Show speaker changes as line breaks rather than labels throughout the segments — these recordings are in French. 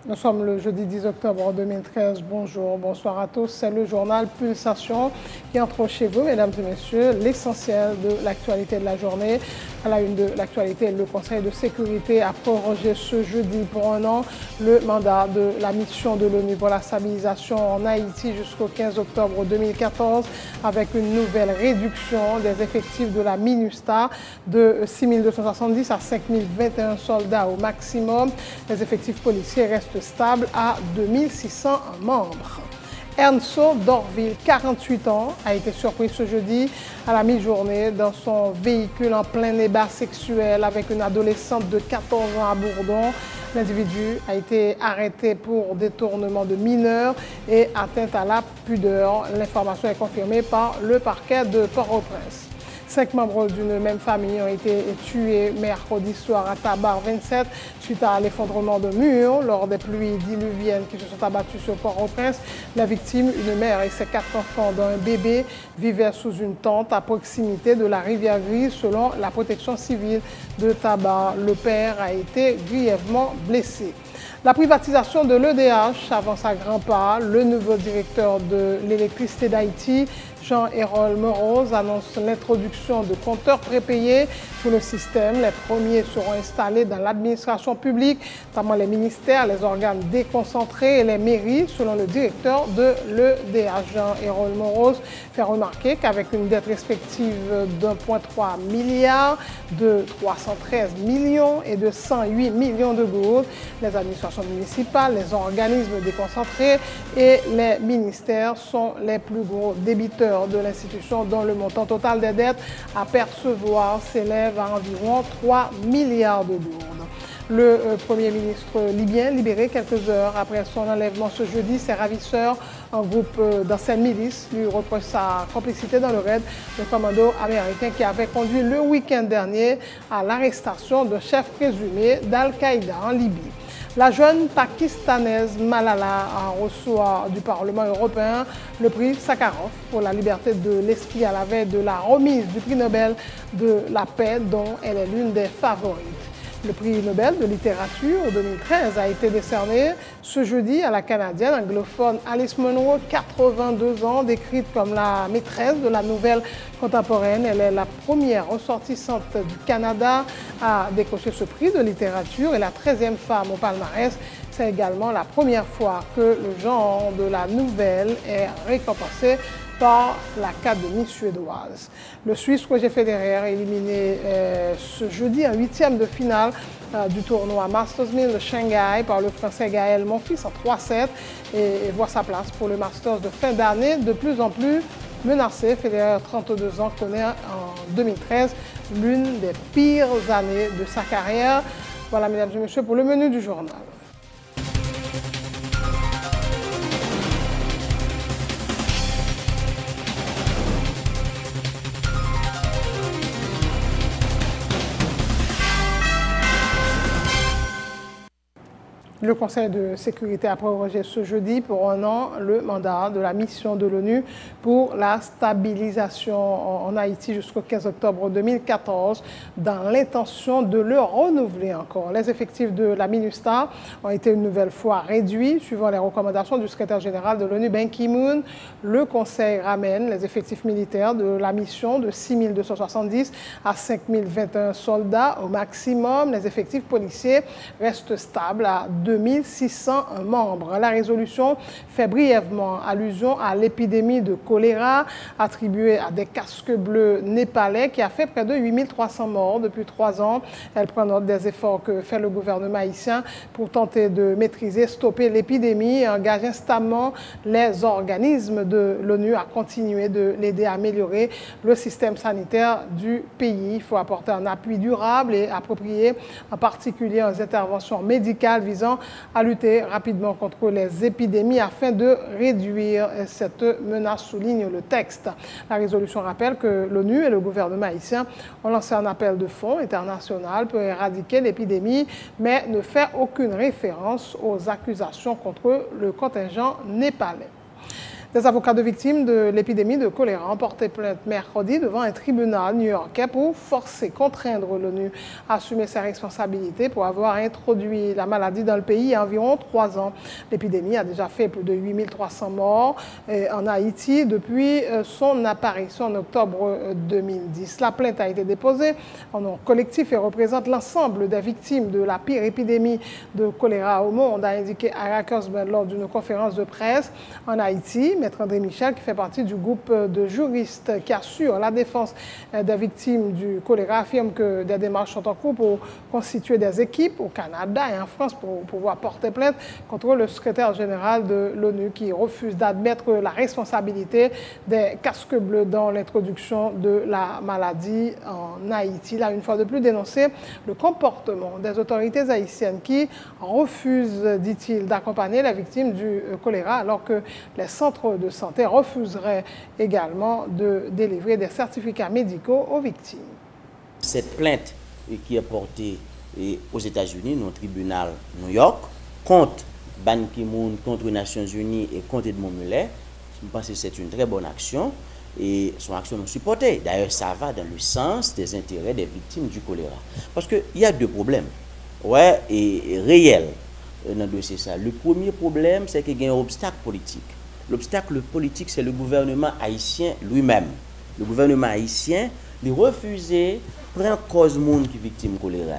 Nous sommes le jeudi 10 octobre 2013. Bonjour, bonsoir à tous. C'est le journal Pulsation qui entre chez vous, mesdames et messieurs, l'essentiel de l'actualité de la journée. À la une de l'actualité, le Conseil de sécurité a prorogé ce jeudi pour un an le mandat de la mission de l'ONU pour la stabilisation en Haïti jusqu'au 15 octobre 2014 avec une nouvelle réduction des effectifs de la MINUSTAH de 6 270 à 5 021 soldats au maximum. Les effectifs policiers restent stable à 2600 membres. Ernso Dorville, 48 ans, a été surpris ce jeudi à la mi-journée dans son véhicule en plein débat sexuel avec une adolescente de 14 ans à Bourdon. L'individu a été arrêté pour détournement de mineurs et atteinte à la pudeur. L'information est confirmée par le parquet de Port-au-Prince. 5 membres d'une même famille ont été tués mercredi soir à Tabar 27 suite à l'effondrement de murs lors des pluies diluviennes qui se sont abattues sur Port-au-Prince. La victime, une mère et ses 4 enfants dont un bébé, vivaient sous une tente à proximité de la rivière Grise selon la protection civile de Tabar. Le père a été grièvement blessé. La privatisation de l'EDH avance à grands pas. Le nouveau directeur de l'électricité d'Haïti, Jean-Hérol Morose, annonce l'introduction de compteurs prépayés sur le système. Les premiers seront installés dans l'administration publique, notamment les ministères, les organes déconcentrés et les mairies, selon le directeur de l'EDH. Jean-Hérol Morose fait remarquer qu'avec une dette respective d'1,3 milliard, de 313 millions et de 108 millions de gourdes, les administrations municipales, les organismes déconcentrés et les ministères sont les plus gros débiteurs de l'institution dont le montant total des dettes à percevoir s'élève à environ 3 milliards de gourdes. Le Premier ministre libyen, libéré quelques heures après son enlèvement ce jeudi, ses ravisseurs, un groupe d'anciennes milices, lui reproche sa complicité dans le raid de commando américain qui avait conduit le week-end dernier à l'arrestation d'un chef présumé d'Al-Qaïda en Libye. La jeune pakistanaise Malala a reçu du Parlement européen le prix Sakharov pour la liberté de l'esprit à la veille de la remise du prix Nobel de la paix dont elle est l'une des favorites. Le prix Nobel de littérature 2013 a été décerné ce jeudi à la Canadienne anglophone Alice Munro, 82 ans, décrite comme la maîtresse de la nouvelle contemporaine. Elle est la première ressortissante du Canada à décrocher ce prix de littérature et la 13e femme au palmarès. C'est également la première fois que le genre de la nouvelle est récompensé par l'Académie suédoise. Le Suisse Roger Federer est éliminé ce jeudi en 8e de finale du tournoi Masters 1000 de Shanghai par le Français Gaël Monfils en 3-7 et voit sa place pour le Masters de fin d'année de plus en plus menacé. Federer, 32 ans, connaît en 2013 l'une des pires années de sa carrière. Voilà, mesdames et messieurs, pour le menu du journal. Le Conseil de sécurité a prorogé ce jeudi pour un an le mandat de la mission de l'ONU pour la stabilisation en Haïti jusqu'au 15 octobre 2014 dans l'intention de le renouveler encore. Les effectifs de la MINUSTAH ont été une nouvelle fois réduits suivant les recommandations du secrétaire général de l'ONU, Ban Ki-moon. Le Conseil ramène les effectifs militaires de la mission de 6 270 à 5 021 soldats au maximum. Les effectifs policiers restent stables à 2600 membres. La résolution fait brièvement allusion à l'épidémie de choléra attribuée à des casques bleus népalais qui a fait près de 8300 morts depuis 3 ans. Elle prend note des efforts que fait le gouvernement haïtien pour tenter de maîtriser, stopper l'épidémie et engage instamment les organismes de l'ONU à continuer de l'aider à améliorer le système sanitaire du pays. Il faut apporter un appui durable et approprié, en particulier aux interventions médicales visant à lutter rapidement contre les épidémies afin de réduire cette menace, souligne le texte. La résolution rappelle que l'ONU et le gouvernement haïtien ont lancé un appel de fonds international pour éradiquer l'épidémie, mais ne fait aucune référence aux accusations contre le contingent népalais. Des avocats de victimes de l'épidémie de choléra ont porté plainte mercredi devant un tribunal new-yorkais pour forcer, contraindre l'ONU à assumer ses responsabilités pour avoir introduit la maladie dans le pays il y a environ 3 ans. L'épidémie a déjà fait plus de 8300 morts en Haïti depuis son apparition en octobre 2010. La plainte a été déposée en nom collectif et représente l'ensemble des victimes de la pire épidémie de choléra au monde, a indiqué Ara Cosben lors d'une conférence de presse en Haïti. Maître André Michel, qui fait partie du groupe de juristes qui assure la défense des victimes du choléra, affirme que des démarches sont en cours pour constituer des équipes au Canada et en France pour pouvoir porter plainte contre le secrétaire général de l'ONU qui refuse d'admettre la responsabilité des casques bleus dans l'introduction de la maladie en Haïti. Il a une fois de plus dénoncé le comportement des autorités haïtiennes qui refusent, dit-il, d'accompagner les victimes du choléra alors que les centres de santé refuseraient également de délivrer des certificats médicaux aux victimes.
Cette plainte qui est portée aux États-Unis, dans le tribunal New York, contre Ban Ki-moon, contre les Nations Unies et contre Edmond Muller, je pense que c'est une très bonne action et son action nous supportée. D'ailleurs, ça va dans le sens des intérêts des victimes du choléra. Parce qu'il y a deux problèmes et réels dans le dossier. Le premier problème, c'est qu'il y a un obstacle politique. L'obstacle politique, c'est le gouvernement haïtien lui-même. Le gouvernement haïtien, il refusait de prendre cause monde qui est victime de choléra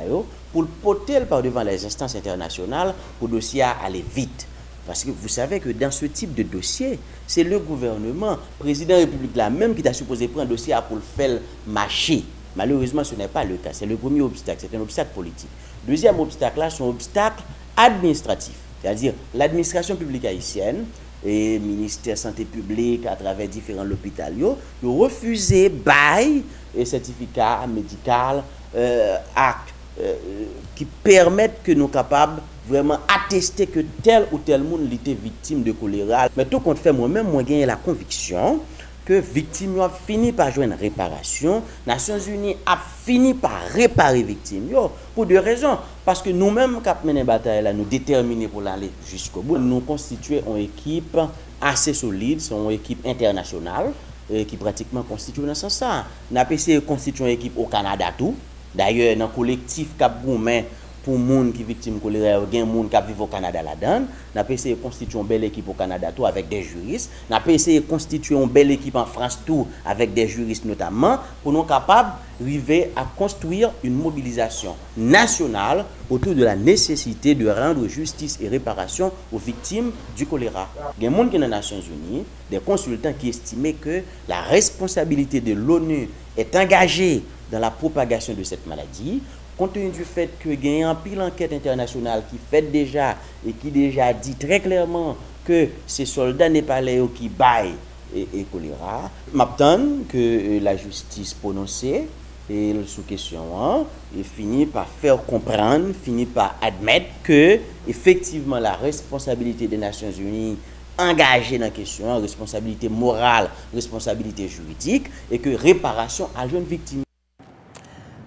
pour le porter par devant les instances internationales pour le dossier aller vite. Parce que vous savez que dans ce type de dossier, c'est le gouvernement, président de la République là même qui a supposé prendre un dossier pour le faire marcher. Malheureusement, ce n'est pas le cas. C'est le premier obstacle, c'est un obstacle politique. Deuxième obstacle là, c'est un obstacle administratif. C'est-à-dire l'administration publique haïtienne et le ministère de la Santé publique à travers différents hôpitaux, ils ont refusé bail et certificat médical acte qui permettent que nous sommes capables vraiment attester que tel ou tel monde était victime de choléra. Mais tout compte fait, moi-même, moi j'ai la conviction que victime a fini par jouer une réparation. Nations Unies a fini par réparer victime pour deux raisons. Parce que nous-mêmes, qui avons mené la bataille, là, nous déterminés pour aller jusqu'au bout. Nous constituons une équipe assez solide, c'est une équipe internationale qui pratiquement constitue dans ce sens. Nous avons essayé de constituer une équipe au Canada tout. D'ailleurs, dans le collectif Cap Gourmet, pour les gens qui sont victimes de choléra, il y a des gens qui vivent au Canada là-dedans. Nous avons essayé de constituer une belle équipe au Canada tout avec des juristes. Nous avons essayé de constituer une belle équipe en France tout avec des juristes notamment pour nous capables d'arriver à construire une mobilisation nationale autour de la nécessité de rendre justice et réparation aux victimes du choléra. Il y a des gens qui sont dans les Nations Unies, des consultants qui estimaient que la responsabilité de l'ONU est engagée dans la propagation de cette maladie, compte tenu du fait qu'il y a un pile enquête internationale qui fait déjà et qui déjà dit très clairement que ces soldats népalais qui baillent et choléra, m'attend que la justice prononcée et sous question et finit par faire comprendre, finit par admettre que effectivement la responsabilité des Nations Unies engagée dans la question, responsabilité morale, responsabilité juridique et que réparation à jeunes victimes.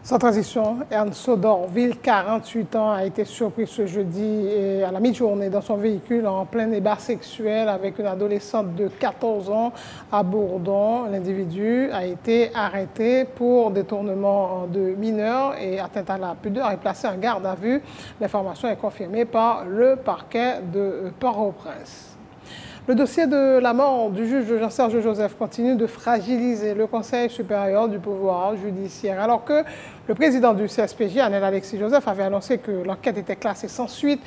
Sans transition, Ernst Sodorville, 48 ans, a été surpris ce jeudi à la mi-journée dans son véhicule en plein débat sexuel avec une adolescente de 14 ans à Bourdon. L'individu a été arrêté pour détournement de mineurs et atteinte à la pudeur et placé en garde à vue. L'information est confirmée par le parquet de Port-au-Prince. Le dossier de la mort du juge Jean-Serge Joseph continue de fragiliser le Conseil supérieur du pouvoir judiciaire, alors que le président du CSPJ, Anel Alexis Joseph, avait annoncé que l'enquête était classée sans suite.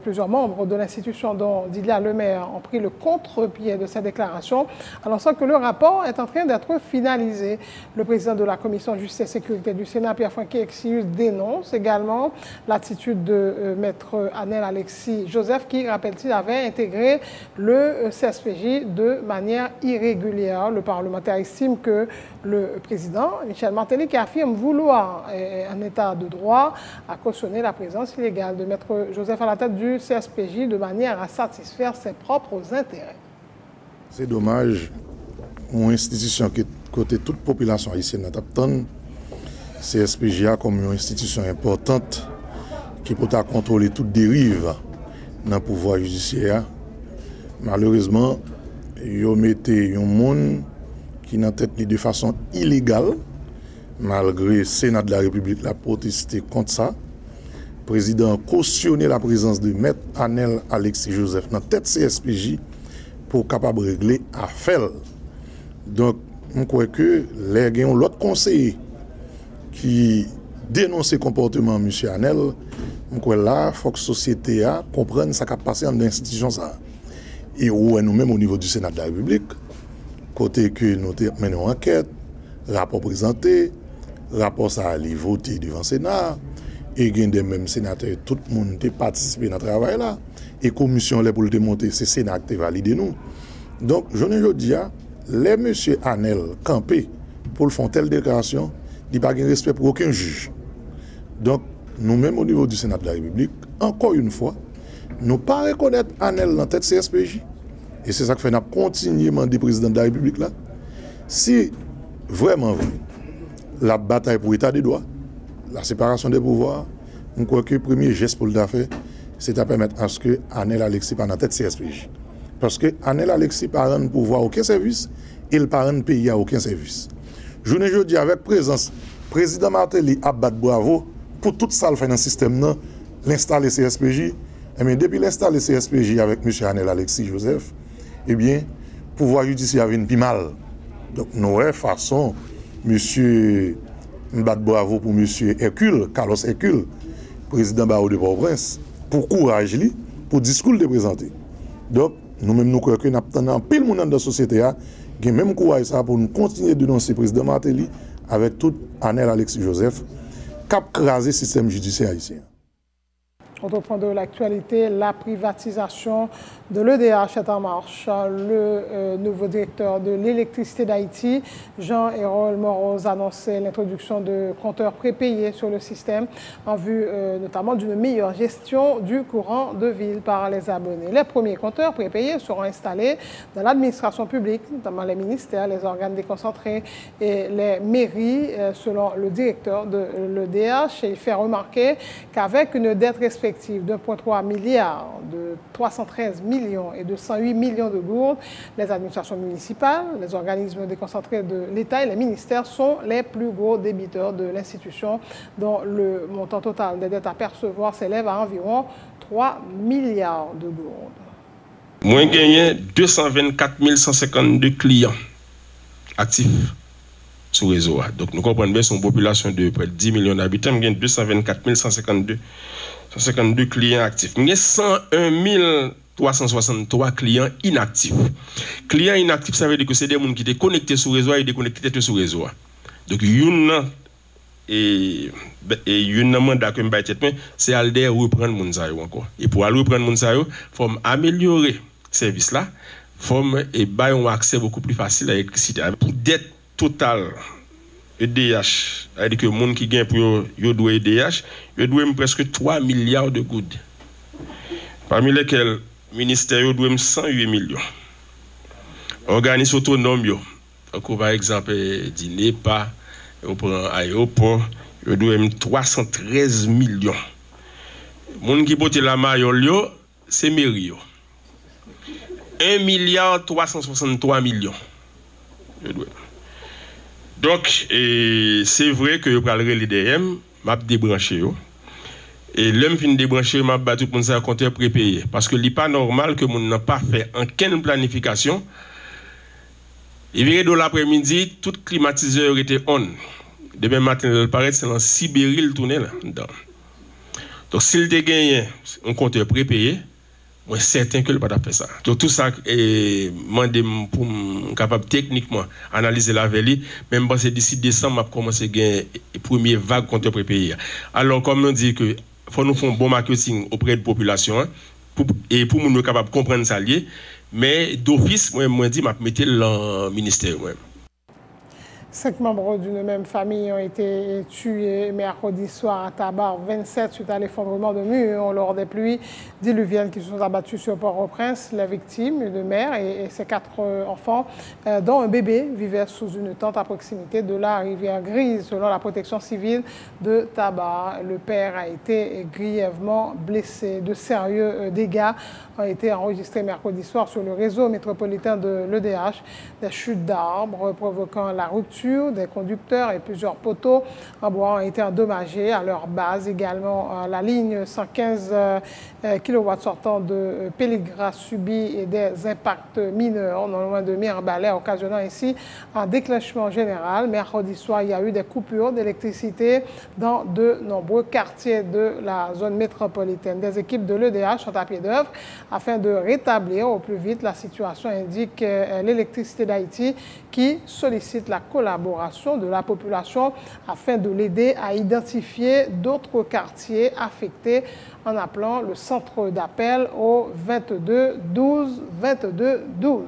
Plusieurs membres de l'institution, dont Dilia Lemaire, ont pris le contre-pied de cette déclaration, annonçant que le rapport est en train d'être finalisé. Le président de la Commission justice et sécurité du Sénat, Pierre-Franck Exius, dénonce également l'attitude de maître Anel Alexis Joseph, qui, rappelle-t-il, avait intégré le CSPJ de manière irrégulière. Le parlementaire estime que le président, Michel Martelly, qui affirme vouloir un état de droit, a cautionné la présence illégale de maître Joseph à la tête du CSPJ de manière à satisfaire ses propres intérêts.
C'est dommage, une institution qui côté toute population haïtienne n'a CSPJ comme une institution importante qui peut contrôler toute dérive dans le pouvoir judiciaire. Malheureusement, yo mettez un monde qui n'a tête de façon illégale, malgré le Sénat de la République l'a protesté contre ça. Le président a cautionné la présence de Maître Anel Alexis Joseph dans tête CSPJ pour capable régler affaire. Donc, je crois que les gens l'autre conseiller qui dénonce le comportement de M. Anel, je crois là, il faut que la société comprenne ce qui a passé dans l'institution. Et nous-mêmes au niveau du Sénat de la République, côté que nous menons une enquête, rapport présenté, rapport ça a été voté devant le Sénat, et il y a des mêmes sénateurs, tout le monde a participé dans ce travail là, et la commission pour le démonter, c'est le Sénat qui a validé nous. Donc, je ne dis pas, les M. Anel campé pour faire telle déclaration, il n'y a pas de respect pour aucun juge. Donc, nous-mêmes au niveau du Sénat de la République, encore une fois, nous ne pas reconnaître Anel dans la tête CSPJ. Et c'est ça que fait nous continuer à demander au président de la République là. Si vraiment la bataille pour l'État des droits, la séparation des pouvoirs, je crois que le premier geste pour le faire, c'est de permettre à ce que Anel Alexis pas dans la tête CSPJ. Parce que Anel Alexis n'a pas de pouvoir à aucun service, et il n'a pas de pays à aucun service. Je ne dis avec présence, le président Martelly a battu bravo pour tout ça le fait dans le système, l'installer CSPJ. Et bien, depuis l'installer CSPJ avec M. Anel Alexis Joseph, eh bien, le pouvoir judiciaire vient plus mal. Donc, nous avons façon, M. Mbad bravo pour M. Hercule, Carlos Hercule, président Barreau de Port-au-Prince, pour courage, pour discours de présenter. Donc, nous-mêmes, nous croyons que nous avons pile monde dans la société, qui a même courage pour nous continuer de dénoncer le président Martelly avec tout Anel Alexis Joseph, qui a crasé le système judiciaire haïtien.
Autre point de l'actualité, la privatisation de l'EDH est en marche. Le nouveau directeur de l'électricité d'Haïti, Jean-Hérol Moroz, a annoncé l'introduction de compteurs prépayés sur le système en vue notamment d'une meilleure gestion du courant de ville par les abonnés. Les premiers compteurs prépayés seront installés dans l'administration publique, notamment les ministères, les organes déconcentrés et les mairies, selon le directeur de l'EDH. Il fait remarquer qu'avec une dette respective d'1,3 milliard, de 313 millions et de 108 millions de gourdes, les administrations municipales, les organismes déconcentrés de l'État et les ministères sont les plus gros débiteurs de l'institution, dont le montant total des dettes à percevoir s'élève à environ 3 milliards de gourdes.
Moi, j'ai gagné 224 152 clients actifs sur le réseau. Donc, nous comprenons bien son population de près de 10 millions d'habitants. J'ai 224 152 clients actifs. J'ai 101 363 clients inactifs. Clients inactifs, ça veut dire que c'est des gens qui étaient connectés sur le réseau et déconnectés sur le réseau. Donc, il y a un mandat que je vais c'est aller reprendre mon sayo encore. Et pour aller reprendre mon sayo, il faut améliorer ce service là, il faut avoir un accès beaucoup plus facile à l'électricité. Pour dette totale EDH, c'est-à-dire que les gens qui gagnent pour doit EDH, ils doivent presque 3 milliards de gouttes. Parmi lesquels le ministère doit 108 millions. Organismes autonomes, par exemple, dîner, pas, on prend aéroport, ils doivent 313 millions. Les gens qui portent la maillot, c'est mairie. 1 milliard 363 millions. Donc, c'est vrai que je parlerai l'IDM, je vais débrancher. Et l'homme fin débrancher, je vais battre tout le monde à compter prépayé. Parce que ce n'est pas normal que mon n'a pas fait aucune planification. Et viré de l'après-midi, tout climatiseur était on. Demain matin, il paraît c'est dans Sibérie le tournait là. Donc, s'il a gagné un compteur prépayé, je suis certain que le pas faire ça. Donc tout ça est demandé pour capable techniquement analyser la veille, même parce que d'ici décembre, je commencer à gagner les premières vagues contre prépayé. Alors comme on dit que faut nous faire un bon marketing auprès de la population et pour nous capable de comprendre ça lié, mais d'office moi dit m'a mettre le ministère.
5 membres d'une même famille ont été tués mercredi soir à Tabar 27 suite à l'effondrement de murs lors des pluies diluviennes qui se sont abattues sur Port-au-Prince. Les victimes, une mère et ses 4 enfants, dont un bébé, vivaient sous une tente à proximité de la rivière Grise, selon la protection civile de Tabar. Le père a été grièvement blessé. De sérieux dégâts ont été enregistrés mercredi soir sur le réseau métropolitain de l'EDH. Des chutes d'arbres provoquant la rupture des conducteurs et plusieurs poteaux en bois ont été endommagés à leur base. Également, la ligne 115 kW sortant de Péligra subit des impacts mineurs non loin de Mirbalais, occasionnant ainsi un déclenchement général. Mercredi soir, il y a eu des coupures d'électricité dans de nombreux quartiers de la zone métropolitaine. Des équipes de l'EDH sont à pied d'œuvre afin de rétablir au plus vite la situation, indique l'électricité d'Haïti, qui sollicite la collaboration de la population afin de l'aider à identifier d'autres quartiers affectés en appelant le centre d'appel au 22 12 22 12.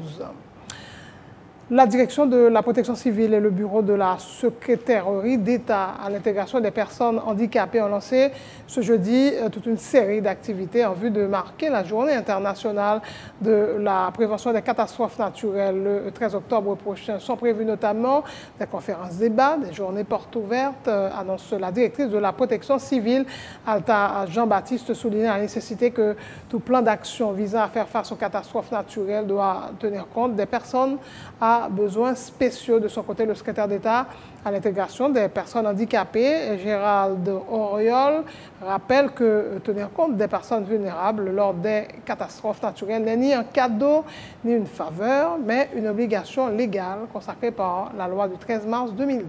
La direction de la protection civile et le bureau de la secrétairerie d'État à l'intégration des personnes handicapées ont lancé ce jeudi toute une série d'activités en vue de marquer la journée internationale de la prévention des catastrophes naturelles. Le 13 octobre prochain sont prévues notamment des conférences débats, des journées portes ouvertes, annonce la directrice de la protection civile, Alta Jean-Baptiste, soulignant la nécessité que tout plan d'action visant à faire face aux catastrophes naturelles doit tenir compte des personnes à besoins spéciaux. De son côté, le secrétaire d'État à l'intégration des personnes handicapées, Gérald Auriol, rappelle que tenir compte des personnes vulnérables lors des catastrophes naturelles n'est ni un cadeau ni une faveur, mais une obligation légale consacrée par la loi du 13 mars 2012.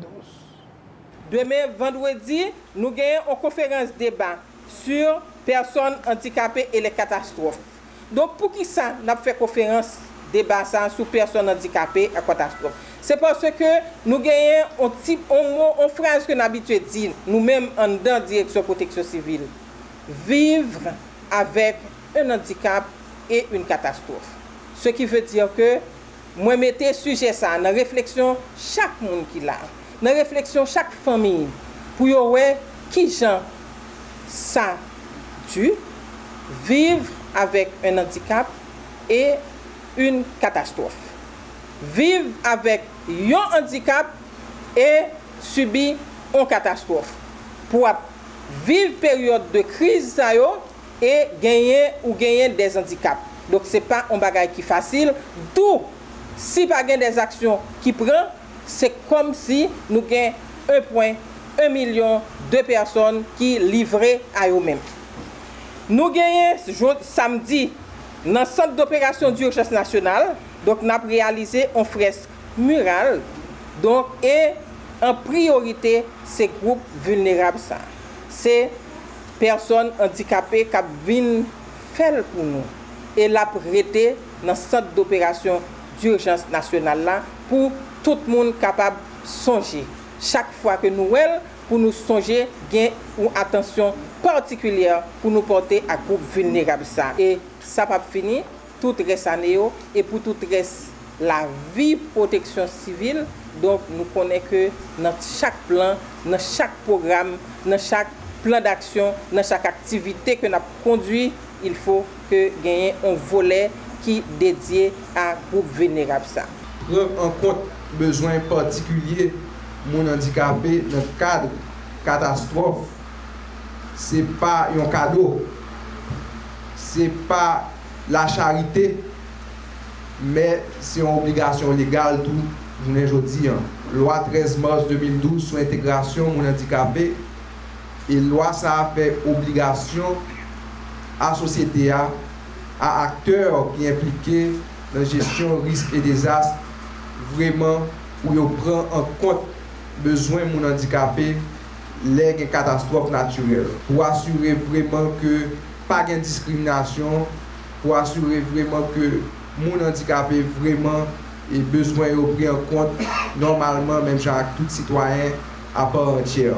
Demain, vendredi, nous gagnons une conférence débat sur personnes handicapées et les catastrophes. Donc, pour qui ça, nous avons fait conférence débat sur personnes handicapées et catastrophes? C'est parce que nous gagnons une phrase que nous habitués à dire, nous-mêmes en dans direction protection civile. Vivre avec un handicap et une catastrophe. Ce qui veut dire que moi mettez sujet ça dans la réflexion chaque monde qui l'a, dans la réflexion chaque famille pour voir qui gens ça tu vivre avec un handicap et une catastrophe. Vivre avec un handicap et subir une catastrophe. Pour vivre période de crise et gagner des handicaps. Donc ce n'est pas un bagage qui est facile. D'où, si pas des actions qui prend, c'est comme si nous gagnons 1,1 million de personnes qui livrées à eux-mêmes. Nous gagnons samedi dans le centre d'opération d'urgence nationale, donc nous avons réalisé un fresque murale, donc et en priorité ces groupes vulnérables ça. Ces personnes handicapées qui viennent faire pour nous et la prêter dans le centre d'opération d'urgence nationale là pour tout le monde capable de songer. Chaque fois que nous pour nous songer, gain une attention particulière pour nous porter à groupe vulnérable ça. Et ça va finir tout reste année et pour tout reste la vie protection civile. Donc nous connaissons que dans chaque plan, dans chaque programme, dans chaque plan d'action, dans chaque activité que nous avons conduit, il faut que gagner un volet qui est dédié à groupe vulnérable ça.
Prendre en compte besoins particuliers mon handicapé dans le cadre catastrophe, c'est pas un cadeau, c'est pas la charité, mais c'est une obligation légale tout. Je dis, loi 13 mars 2012 sur l'intégration mon handicapé, et loi ça a fait obligation à la société, à acteurs qui sont impliqués dans la gestion risque et désastre, vraiment où ils prennent en compte besoin mon handicapé les catastrophes naturelles, pour assurer vraiment que pas de discrimination, pour assurer vraiment que mon handicapé vraiment et besoin de pris en compte normalement même chaque tout citoyen à part entière.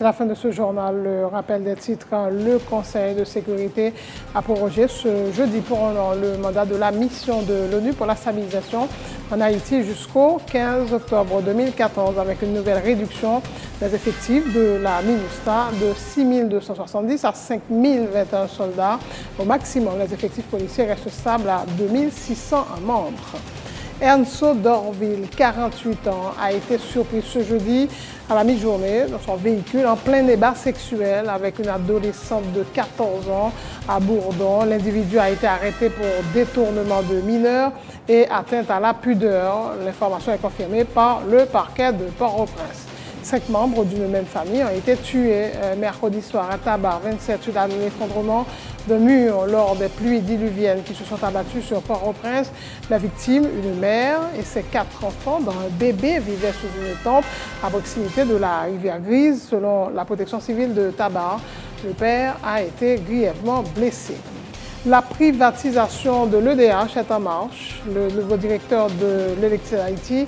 C'est la fin de ce journal. Le rappel des titres. Le Conseil de sécurité a prorogé ce jeudi pour un an le mandat de la mission de l'ONU pour la stabilisation en Haïti jusqu'au 15 octobre 2014 avec une nouvelle réduction des effectifs de la MINUSTAH de 6 270 à 5 021 soldats. Au maximum, les effectifs policiers restent stables à 2 600 membres. Ernso Dorville, 48 ans, a été surpris ce jeudi à la mi-journée dans son véhicule en plein débat sexuel avec une adolescente de 14 ans à Bourdon. L'individu a été arrêté pour détournement de mineurs et atteinte à la pudeur. L'information est confirmée par le parquet de Port-au-Prince. 5 membres d'une même famille ont été tués mercredi soir à Tabar, 27, suite à l'effondrement de murs lors des pluies diluviennes qui se sont abattues sur Port-au-Prince. La victime, une mère et ses 4 enfants, dont un bébé, vivaient sous une tente à proximité de la rivière Grise. Selon la protection civile de Tabar, le père a été grièvement blessé. La privatisation de l'EDH est en marche. Le nouveau directeur de l'Électricité d'Haïti,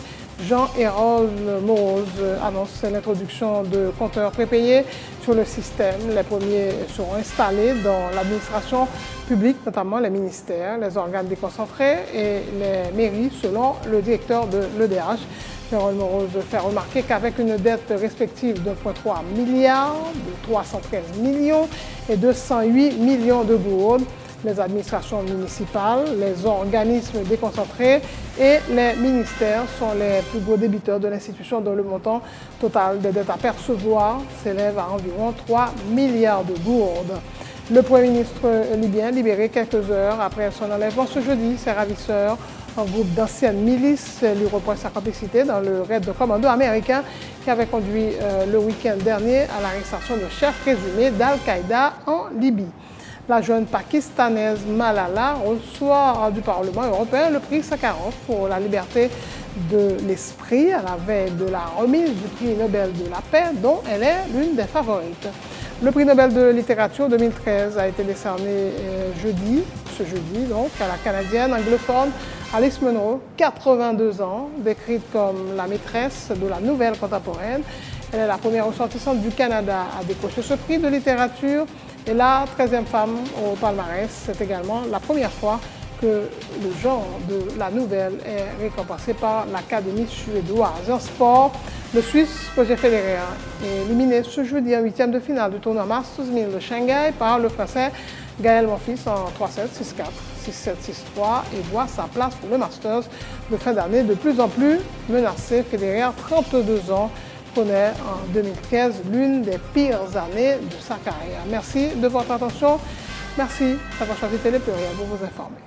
Jean-Hérol Moroz, annonce l'introduction de compteurs prépayés sur le système. Les premiers seront installés dans l'administration publique, notamment les ministères, les organes déconcentrés et les mairies, selon le directeur de l'EDH. Jean-Hérol Moroz fait remarquer qu'avec une dette respective de 1,3 milliard, de 313 millions et 208 millions de gourdes, les administrations municipales, les organismes déconcentrés et les ministères sont les plus gros débiteurs de l'institution dont le montant total des dettes à percevoir s'élève à environ 3 milliards de gourdes. Le Premier ministre libyen, libéré quelques heures après son enlèvement ce jeudi, ses ravisseurs, un groupe d'anciennes milices, lui reprochent sa complicité dans le raid de commando américain qui avait conduit le week-end dernier à l'arrestation de chefs présumés d'Al-Qaïda en Libye. La jeune pakistanaise Malala reçoit du Parlement européen le prix Sakharov pour la liberté de l'esprit à la veille de la remise du prix Nobel de la paix dont elle est l'une des favorites. Le prix Nobel de littérature 2013 a été décerné ce jeudi donc, à la Canadienne anglophone Alice Munro, 82 ans, décrite comme la maîtresse de la nouvelle contemporaine. Elle est la première ressortissante du Canada à décrocher ce prix de littérature et la 13e femme au palmarès. C'est également la première fois que le genre de la nouvelle est récompensé par l'Académie suédoise. En sport, le Suisse Roger Federer est éliminé ce jeudi en 8e de finale du tournoi Masters 1000 de Shanghai par le Français Gaël Monfils en 3-7, 6-4, 6-7, 6-3 et voit sa place pour le Masters de fin d'année de plus en plus menacé. Federer, 32 ans, connaît en 2015 l'une des pires années de sa carrière. Merci de votre attention. Merci d'avoir choisi Télé Pluriel pour vous informer.